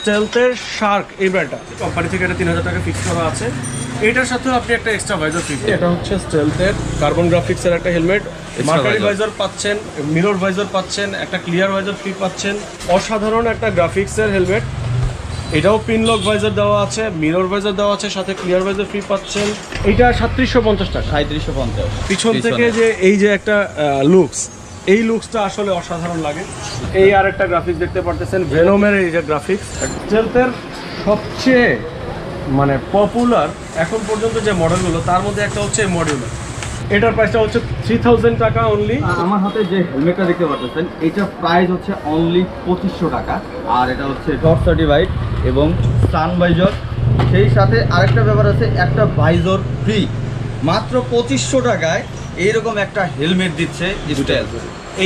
স্টেলথের Shark এই ব্র্যান্ডটা company থেকে এটা 3000 টাকা ফিক্স করা আছে। এটার সাথেও আপনি একটা এক্সট্রা ভাইজার ফ্রি। এটা হচ্ছে স্টেলথের কার্বন গ্রাফিক্সের একটা হেলমেট, মার্কারি ভাইজার পাচ্ছেন, মিরর ভাইজার পাচ্ছেন, একটা ক্লিয়ার ভাইজার ফ্রি পাচ্ছেন। অসাধারণ একটা গ্রাফিক্সের হেলমেট। এটাও পিন লক ভাইজার দেওয়া আছে, মিরর ভাইজার দেওয়া আছে, সাথে ক্লিয়ার ভাইজার ফ্রি পাচ্ছেন। এটা 3750 টাকা। 3750। পিছন থেকে যে এই যে একটা লুকস, এই লুকসটা আসলে অসাধারণ লাগে। এই আর একটা গ্রাফিক্স দেখতে পারতেছেন, ভেনমের এই যে গ্রাফিক্স। স্টেলথের সবচেয়ে মানে পপুলার এখন পর্যন্ত যে মডেলগুলো, তার মধ্যে একটা হচ্ছে এই মডেলটা। এটার প্রাইসটা হচ্ছে 3000 টাকা অনলি। আমার হাতে যে হেলমেটটা দেখতে পাচ্ছেন, এটার প্রাইস হচ্ছে অনলি 2500 টাকা। আর এটা হচ্ছে ডট সার্টিফাইড এবং সান ভাইজর, সেই সাথে আরেকটা ব্যাপার আছে, একটা ভাইজর ফ্রি। মাত্র 2500 টাকায় এইরকম একটা হেলমেট দিচ্ছে স্টেলথ।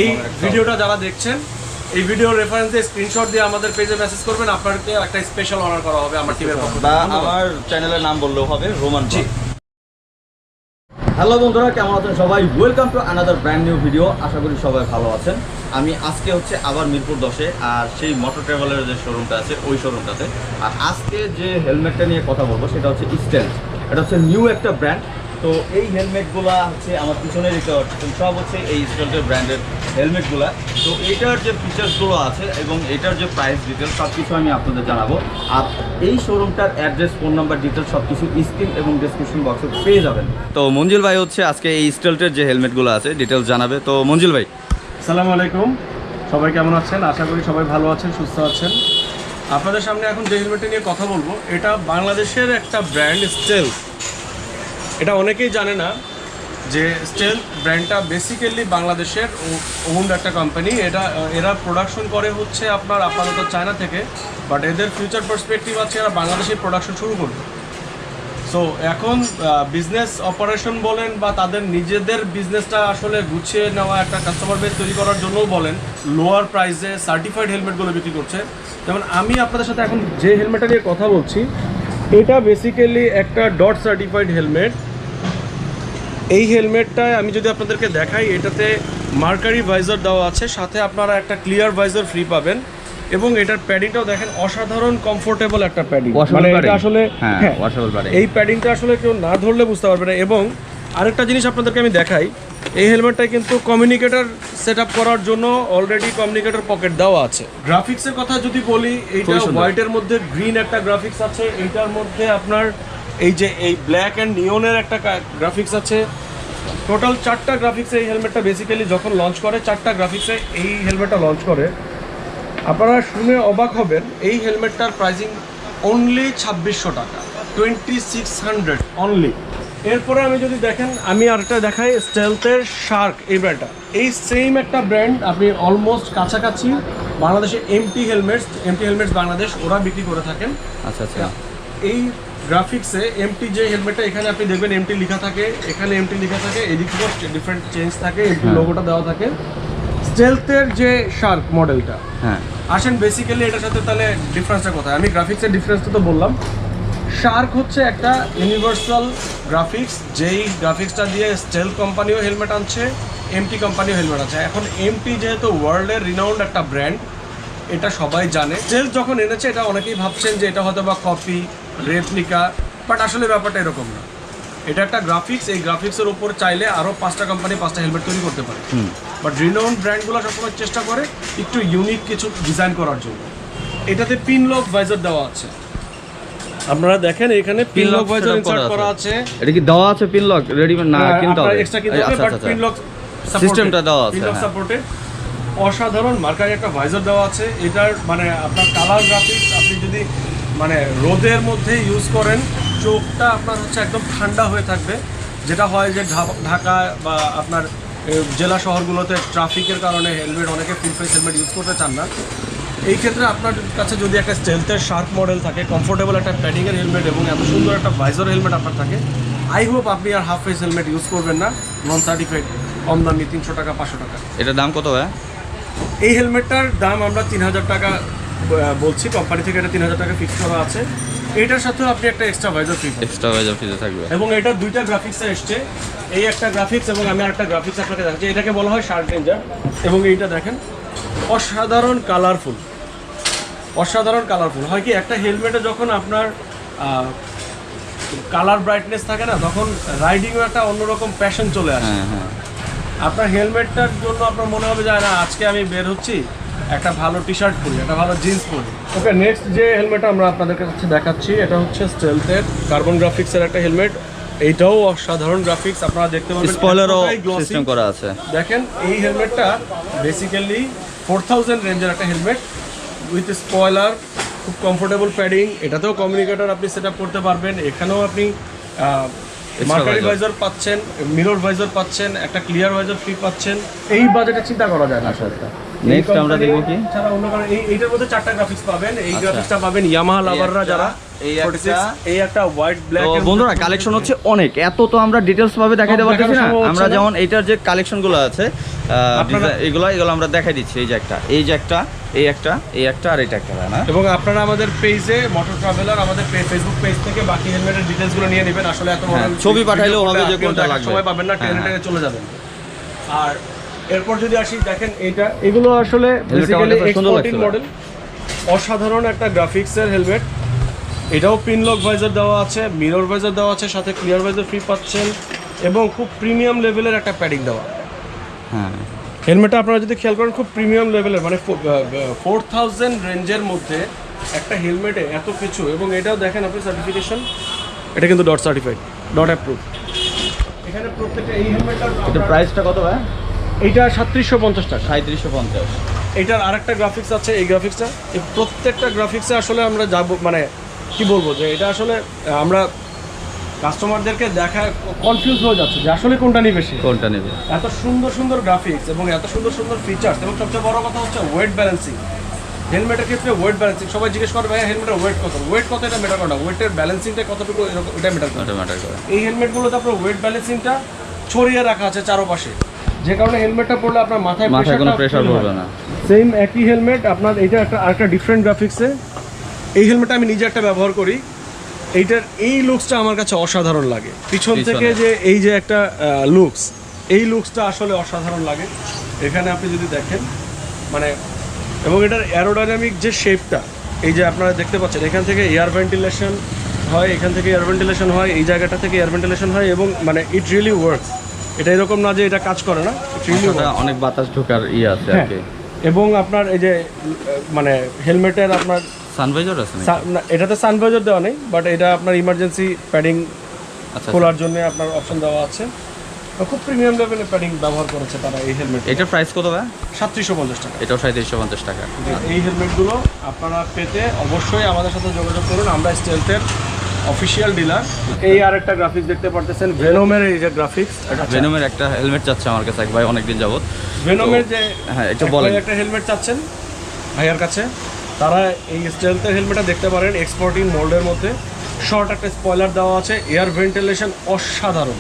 এই ভিডিওটা যারা দেখছেন, এই ভিডিওর রেফারেন্স দিয়ে স্ক্রিনশট দিয়ে আমাদের পেজে মেসেজ করবেন, আপনাকে একটা স্পেশাল অনার করা হবে আমার টিমের পক্ষ থেকে। বা আমার চ্যানেলের নাম বললেও হবে, রোমান। হ্যালো বন্ধুরা, কেমন আছেন সবাই? Welcome to another brand new video. আশা করি সবাই ভালো আছেন। আমি আজকে হচ্ছে আবার মিরপুর 10-এ, আর সেই মোটো ট্রাভেলারের যে শোরুমটা আছে ওই শোরুমটাতে। আর আজকে যে হেলমেটটা নিয়ে কথা বলবো সেটা হচ্ছে স্টেলথ। এটা হচ্ছে নিউ একটা ব্র্যান্ড। তো এই হেলমেটগুলো হচ্ছে আমার পিছনে দেখতে পাচ্ছেন, সব হচ্ছে এই স্টেলথের ব্র্যান্ডের হেলমেটগুলো। তো এটার যে ফিচার্সগুলো আছে এবং এটার যে প্রাইস ডিটেলস সব কিছু আমি আপনাদের জানাবো। আর এই শোরুমটার অ্যাড্রেস, ফোন নাম্বার, ডিটেলস সব কিছু স্ক্রিন এবং ডেসক্রিপশন বক্সে পেয়ে যাবেন। তো মঞ্জুল ভাই হচ্ছে আজকে এই স্টেলথের যে হেলমেটগুলো আছে ডিটেলস জানাবে। তো মঞ্জুল ভাই, আসসালামু আলাইকুম। সবাই কেমন আছেন? আশা করি সবাই ভালো আছেন, সুস্থ আছেন। আপনাদের সামনে এখন যে হেলমেটটা নিয়ে কথা বলবো, এটা বাংলাদেশের একটা ব্র্যান্ড স্টেলথ। এটা অনেকেই জানে না যে স্টেলথ ব্র্যান্ডটা বেসিক্যালি বাংলাদেশের ওন্ড একটা কোম্পানি। এরা প্রোডাকশন করে হচ্ছে আপনার আপাতত চায়না থেকে, বাট এদের ফিউচার পার্সপেক্টিভ আছে এরা বাংলাদেশে প্রোডাকশন শুরু করবে। সো এখন বিজনেস অপারেশন বলেন বা তাদের নিজেদের বিজনেসটা আসলে গুছিয়ে নেওয়া, একটা কাস্টমার বেস তৈরি করার জন্যও বলেন, লোয়ার প্রাইসে সার্টিফাইড হেলমেটগুলো বিক্রি করছে। যেমন আমি আপনাদের সাথে এখন যে হেলমেটটা নিয়ে কথা বলছি, এটা বেসিক্যালি একটা ডট সার্টিফাইড হেলমেট। এই হেলমেটটায় আমি যদি আপনাদেরকে দেখাই, এটাতে মার্কারি ভাইজার দেওয়া আছে, সাথে আপনারা একটা ক্লিয়ার ভাইজার ফ্রি পাবেন। এবং এটার প্যাডিংটাও দেখেন, অসাধারণ কমফোর্টেবল একটা প্যাডিং। মানে এটা আসলে এই প্যাডিংটা আসলে কেউ না ধরলে বুঝতে পারবে না। এবং আরেকটা জিনিস আপনাদেরকে আমি দেখাই, এই হেলমেটটা কিন্তু কমিউনিকেটর সেট আপ করার জন্য অলরেডি কমিউনিকেটর পকেট দেওয়া আছে। গ্রাফিক্সের কথা যদি বলি, এইটা হোয়াইটের মধ্যে গ্রিন একটা গ্রাফিক্স আছে, এইটার মধ্যে আপনার এই যে এই ব্ল্যাক অ্যান্ড নিয়নের একটা গ্রাফিক্স আছে। টোটাল 4টা গ্রাফিক্সে এই হেলমেটটা বেসিক্যালি যখন লঞ্চ করে, 4টা গ্রাফিক্সে এই হেলমেটটা লঞ্চ করে। আপনারা শুনে অবাক হবেন, এই হেলমেটটার প্রাইসিং অনলি 2600 টাকা, 2600 অনলি। এরপরে আমি যদি দেখেন, আমি আরেকটা দেখাই, স্টেলথের শার্ক এই ব্র্যান্ডটা। এই সেম একটা ব্র্যান্ড, আপনি অলমোস্ট কাছাকাছি বাংলাদেশে এমটি হেলমেটস বাংলাদেশ ওরা বিক্রি করে থাকেন। আচ্ছা আচ্ছা। এই গ্রাফিক্সে এমটি যে হেলমেটটা, এখানে আপনি দেখবেন এমটি লেখা থাকে, এখানে এমটি লেখা থাকে, এদিকে ডিফারেন্ট চেঞ্জ থাকে, এমটি লোগোটা দেওয়া থাকে। স্টেলথের যে শার্ক মডেলটা, হ্যাঁ, আসেন বেসিক্যালি এটার সাথে তাহলে ডিফারেন্সটা কোথায়? আমি গ্রাফিক্সের ডিফারেন্সটা তো বললাম। শার্ক হচ্ছে একটা ইউনিভার্সাল গ্রাফিক্স, যেই গ্রাফিক্সটা দিয়ে স্টেলথ কোম্পানিও হেলমেট আনছে, এমটি কোম্পানিও হেলমেট আছে। এখন এমটি যেহেতু ওয়ার্ল্ডের রিনাউন্ড একটা ব্র্যান্ড, এটা সবাই জানে। স্টেলথ যখন এনেছে, এটা অনেকেই ভাবছেন যে এটা হয়তো বা কপি, রেপ্লিকা, বাট আসলে ব্যাপারটা এরকম না। এটা একটা গ্রাফিক্স, এই গ্রাফিক্সের উপর চাইলে আরও 5টা কোম্পানি 5টা হেলমেট তৈরি করতে পারে। বাট রিনাউন্ড ব্র্যান্ডগুলো সবসময় চেষ্টা করে একটু ইউনিক কিছু ডিজাইন করার জন্য। এটাতে পিন লক ভাইজার দেওয়া আছে, আপনারা দেখেন এখানে পিন লক ভাইজার ইনসার্ট করা আছে। এটা কি দেওয়া আছে পিন লক রেডিমেড না কিনতে হবে? এক্সট্রা কিনতে হবে, বাট পিন লক সিস্টেমটা দেওয়া আছে, পিন লক সাপোর্টে। অসাধারণ মার্কারি একটা ভাইজার দেওয়া আছে। এটার মানে আপনার কালার গ্রাফিক্স, আপনি যদি মানে রোদের মধ্যে ইউজ করেন, চোখটা আপনার হচ্ছে একদম ঠান্ডা হয়ে থাকবে। যেটা হয় যে ঢাকা বা আপনার জেলা শহরগুলোতে ট্রাফিকের কারণে হেলমেট, অনেকে ফুল ফেস হেলমেট ইউজ করতে চান না। এই ক্ষেত্রে আপনার কাছে যদি একটা স্টেলথের শার্ক মডেল থাকে, কমফোর্টেবল একটা প্যাডিংয়ের হেলমেট এবং এত সুন্দর একটা ভাইজার হেলমেট আপনার থাকে, আই হোপ আপনি আর হাফ ফেস হেলমেট ইউজ করবেন না, নন সার্টিফাইড, কম দামি, 300 টাকা 500 টাকা। এটার দাম কত ভাই? এই হেলমেটটার দাম আমরা 3000 টাকা বলছি, কোম্পানি থেকে এটা 3000 টাকা ফিক্স করা আছে। এটার সাথেও আপনি একটা এক্সট্রা ভাইজার ফ্রি থাকবে। এবং এটা দুইটা গ্রাফিক্সে এসছে, এই একটা গ্রাফিক্স এবং আমি আরেকটা গ্রাফিক্স আপনাকে দেখাচ্ছি। এটাকে বলা হয় শার্ক রেঞ্জার। এবং এইটা দেখেন, অসাধারণ কালারফুল। অসাধারণ কালারফুল। হয় কি একটা হেলমেটে যখন আপনার কালার ব্রাইটনেস থাকে না, তখন রাইডিংও একটা অন্যরকম প্যাশন চলে আসে। আপনার হেলমেটটার জন্য আপনার মনে হবে যে না আজকে আমি বের হচ্ছি একটা ভালো টি শার্ট পরি, একটা ভালো জিন্স পরি। ওকে, নেক্সট যে হেলমেটটা আমরা আপনাদের কাছে দেখাচ্ছি এটা হচ্ছে স্টেলথের কার্বন গ্রাফিক্সের একটা হেলমেট। এইটাও অসাধারণ গ্রাফিক্স, আপনারা দেখতে পাবেন স্পয়লারও সিস্টেম করা আছে। দেখেন এই হেলমেটটা বেসিক্যালি 4000 রেঞ্জের একটা হেলমেট উইথ স্পয়লার, খুব কমফোর্টেবল প্যাডিং। এটাতেও কমিউনিকেটর আপনি সেট আপ করতে পারবেন। এখানেও আপনি মার্কারি ভাইজার পাচ্ছেন, মিরর ভাইজার পাচ্ছেন, একটা ক্লিয়ার ভাইজার ফ্রি পাচ্ছেন। এই বাজেটে চিন্তা করা যায় না আসলে। নেক্সট আমরা দেখব কি ছাড়া অন্য কারণে এইটার মধ্যে 4টা গ্রাফিক্স পাবেন। এই গ্রাফিক্সটা পাবেন ইয়ামাহা লাভাররা যারা, এই একটা হোয়াইট ব্ল্যাক। তো বন্ধুরা কালেকশন হচ্ছে অনেক, এত তো আমরা ডিটেইলস ভাবে দেখাইতে পারতেছি না। আমরা যেমন এইটার যে কালেকশনগুলো আছে এগুলো আমরা দেখাই দিচ্ছি। এই যে একটা আর এটা একটা না। এবং আপনারা আমাদের পেজে মোটো ট্রাভেলার, আমাদের ফেসবুক পেজ থেকে বাকি হেলমেটের ডিটেইলসগুলো নিয়ে নেবেন। আসলে এত বড় ছবি পাঠাইলেও হবে, যে কোনটা লাগবে সময় পাবেন না, টেনে চলে যাবেন। আর এরপর যদি আসি, দেখেন এগুলো আসলে বেসিক্যালি এক্সপোর্টিং মডেল, অসাধারণ একটা গ্রাফিক্সের হেলমেট। এটাও পিন লক ভাইজার দেওয়া আছে, মিরর ভাইজার দেওয়া আছে, সাথে ক্লিয়ার ভাইজার ফ্রি পাচ্ছেন এবং খুব প্রিমিয়াম লেভেলের একটা প্যাডিং দেওয়া। হেলমেটটা আপনারা যদি খেয়াল করেন খুব প্রিমিয়াম লেভেলের, মানে 4000 রেঞ্জের মধ্যে একটা হেলমেটে এত কিছু। এবং এটাও দেখেন আপনি সার্টিফিকেশন, এটা কিন্তু ডট সার্টিফাইড, ডট অ্যাপ্রুভ। এখানে প্রত্যেকটা এই হেলমেটটার প্রাইসটা কত ভাই? এইটা 3750 টাকা। 3750। এইটার আরেকটা গ্রাফিক্স আছে, এই গ্রাফিক্সটা, এই প্রত্যেকটা গ্রাফিক্সে আসলে আমরা যাব, মানে কি বলবো, যে এটা আসলে আমরা কাস্টমারদেরকে দেখা কনফিউজ হয়ে যাচ্ছে যে আসলে কোনটা নেবে সে, কোনটা নেবে। এত সুন্দর সুন্দর গ্রাফিক্স এবং এত সুন্দর সুন্দর ফিচার্স। এবং সবচেয়ে বড় কথা হচ্ছে ওয়েট ব্যালেন্সিং। হেলমেটের ক্ষেত্রে ওয়েট ব্যালেন্সিং, সবাই জিজ্ঞেস করে ভাইয়া হেলমেটের ওয়েট কত, এটা ম্যাটার করে না, ওয়েটের ব্যালেন্সিংটা কতটুকু এটা ম্যাটার করে। এই হেলমেটগুলোতে আপনার ওয়েট ব্যালেন্সিংটা ছড়িয়ে রাখা আছে চারপাশে, যে কারণে হেলমেটটা পরলে আপনার মাথায় কোনো প্রেসার পড়বে না। সেম একই হেলমেট আপনার, এটা আরেকটা ডিফারেন্ট গ্রাফিক্সে। এই হেলমেটটা আমি নিজে একটা ব্যবহার করি। এইটার এই লুকসটা আমার কাছে অসাধারণ লাগে, পিছন থেকে যে এই যে একটা লুকস, এই লুকসটা আসলে অসাধারণ লাগে। এখানে আপনি যদি দেখেন মানে, এবং এটার অ্যারোডাইনামিক যে শেপটা, এই যে আপনারা দেখতে পাচ্ছেন, এখান থেকে এয়ার ভেন্টিলেশন হয়, এখান থেকে এয়ার ভেন্টিলেশন হয়, এই জায়গাটা থেকে এয়ার ভেন্টিলেশন হয়, এবং মানে ইট রিয়েলি ওয়ার্কস। এটা এরকম না যে এটা কাজ করে না, অনেক বাতাস ঢোকার আছে আর কি। এবং আপনার এই যে মানে হেলমেটের আপনার সানভাইজার আছে না, এটাতে সানভাইজার দেওয়া নেই, বাট এটা আপনার ইমার্জেন্সি প্যাডিং খোলার জন্য আপনার অপশন দেওয়া আছে। খুব প্রিমিয়াম লেভেলের প্যাডিং ব্যবহার করেছে তারা এই হেলমেট। এটার প্রাইস কত ভাই? 3750 টাকা। এটাও 3750 টাকা। এই হেলমেটগুলো আপনারা পেতে অবশ্যই আমাদের সাথে যোগাযোগ করুন, আমরা স্টেলথের অফিসিয়াল ডিলার। এই আরেকটা গ্রাফিক্স দেখতে পারতেছেন, ভেনমের এই যে গ্রাফিক্স, ভেনমের একটা হেলমেট চাচ্ছে আমার কাছে ভাই অনেকদিন যাবত। ভেনমের যে হ্যাঁ এটা বলেন, একটা হেলমেট চাচ্ছেন ভাইয়ার কাছে, তারা এই স্টেলথের হেলমেটটা দেখতে পারেন, এক্সপোর্টিং মোল্ডের মধ্যে, শর্ট একটা স্পয়লার দেওয়া আছে, এয়ার ভেন্টিলেশন অসাধারণ।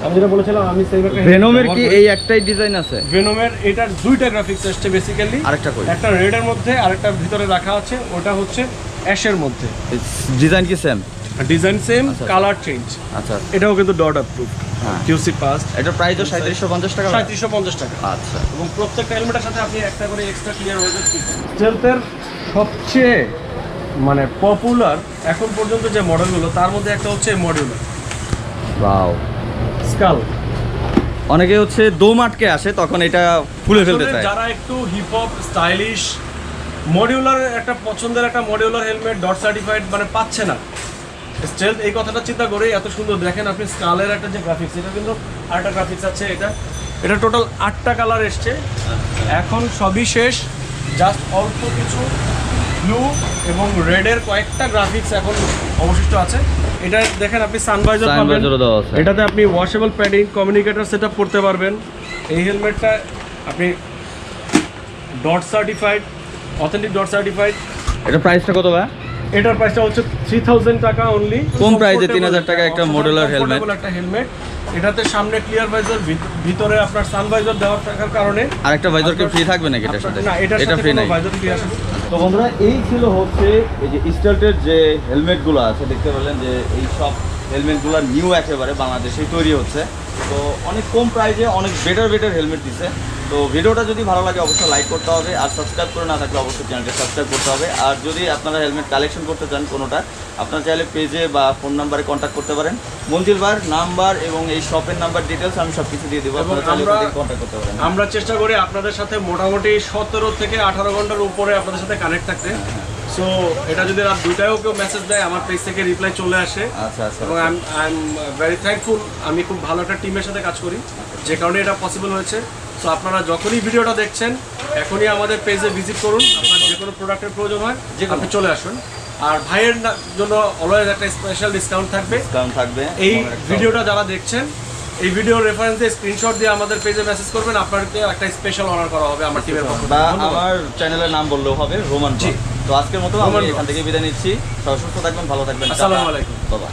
আমি যেটা বলেছিলাম, আমি ভেনমের কি এই একটাই ডিজাইন আছে? ভেনমের এটার দুইটা গ্রাফিক্স আসছে বেসিক্যালি, আরেকটা কই, একটা রেডের মধ্যে আরেকটা ভিতরে রাখা আছে, ওটা হচ্ছে অ্যাশের মধ্যে। ডিজাইন কি same? Design same, colour change. আচ্ছা, এটাও কিন্তু ডট অ্যাপ্রুভ, কিউসি পাস। এটার প্রাইসও 3750 টাকা। 3750 টাকা। আচ্ছা, এবং প্রত্যেকটা হেলমেটের সাথে আপনি একটা করে এক্সট্রা ক্লিয়ার হয়ে যাচ্ছে। স্টেলথের সবচেয়ে মানে পপুলার এখন পর্যন্ত যে মডেলগুলো, তার মধ্যে একটা হচ্ছে মডিউলার। Wow, skull. অনেকে হচ্ছে দম আটকে আসে, তখন এটা খুলে ফেলতে চায়। যারা একটু হিপ হপ স্টাইলিশ মডিউলার একটা পছন্দের একটা মডিউলার হেলমেট ডট সার্টিফাইড মানে পাচ্ছে না, স্টেলথ এই কথাটা চিন্তা করে এত সুন্দর। দেখেন আপনি স্কালের একটা যে গ্রাফিক্স, এটা কিন্তু আরেকটা গ্রাফিক্স আছে, এটা টোটাল 8টা কালার এসছে। এখন সবই শেষ, জাস্ট অল্প কিছু ব্লু এবং রেডের কয়েকটা গ্রাফিক্স এখন অবশিষ্ট আছে। এটা দেখেন আপনি সানভাইজার পাবেন, এটাতে আপনি ওয়াশেবল প্যাডিং, কমিউনিকেটর সেটআপ করতে পারবেন। এই হেলমেটটা আপনি dot certified, authentic dot certified. এটা প্রাইসটা কত ভাই? এটার প্রাইসটা হচ্ছে 3000 টাকা অনলি। কম প্রাইসে 3000 টাকা একটা মডেলার হেলমেট। একটা হেলমেট, এটাতে সামনে ক্লিয়ার ভাইজার, ভিতরে আপনার সানভাইজার দেওয়ার থাকার কারণে আরেকটা ভাইজার কি ফ্রি থাকবে নাকি এটার সাথে? না, এটা ফ্রি নাই, ভাইজার ফ্রি আছে। তো বন্ধুরা এই ছিল হচ্ছে এই যে স্টেলথের যে হেলমেটগুলো আছে, দেখতে পেলেন যে এই সব হেলমেটগুলো নিউ একেবারে বাংলাদেশেই তৈরি হচ্ছে। তো অনেক কম প্রাইসে অনেক বেটার হেলমেট দিচ্ছে। তো ভিডিওটা যদি ভালো লাগে অবশ্যই লাইক করতে হবে, আর সাবস্ক্রাইব করে না থাকলে অবশ্যই চ্যানেলটা সাবস্ক্রাইব করতে হবে। আর যদি আপনারা হেলমেট কালেকশন করতে চান কোনোটা, আপনারা চাইলে পেজে বা ফোন নাম্বারে কন্ট্যাক্ট করতে পারেন। মঞ্জিল ভাইয়ের নাম্বার এবং এই শপের নাম্বার ডিটেলস আমি সব কিছু দিয়ে দেবো, আপনারা চাইলে কন্ট্যাক্ট করতে পারেন। আমরা চেষ্টা করি আপনাদের সাথে মোটামুটি 17 থেকে 18 ঘন্টার উপরে আপনাদের সাথে কানেক্ট থাকতে। সো এটা যদি রাত 2টায়ও কেউ মেসেজ দেয়, আমার পেজ থেকে রিপ্লাই চলে আসে। আচ্ছা আচ্ছা। এবং আই এম ভেরি থ্যাঙ্কফুল, আমি খুব ভালো একটা টিমের সাথে কাজ করি, যে কারণে এটা পসিবল হয়েছে। সো আপনারা যখনই ভিডিওটা দেখছেন এখনই আমাদের পেজে ভিজিট করুন, আপনার যে কোনো প্রোডাক্টের প্রয়োজন হয় যে আপনি চলে আসুন। আর ভাইয়ের জন্য অলওয়েজ একটা স্পেশাল ডিসকাউন্ট থাকবে। এই ভিডিওটা যারা দেখছেন, এই ভিডিওর রেফারেন্স দিয়ে স্ক্রিনশট দিয়ে আমাদের পেজে মেসেজ করবেন, আপনাকে একটা স্পেশাল অনার করা হবে আমার টিমের পক্ষ থেকে। বা আমার চ্যানেলের নাম বললেও হবে, রোমান। জি। তো আজকের মতো আমি এখান থেকে বিদায় নিচ্ছি। সবাই সুস্থ থাকবেন, ভালো থাকবেন। আসসালামু আলাইকুম। বাবা।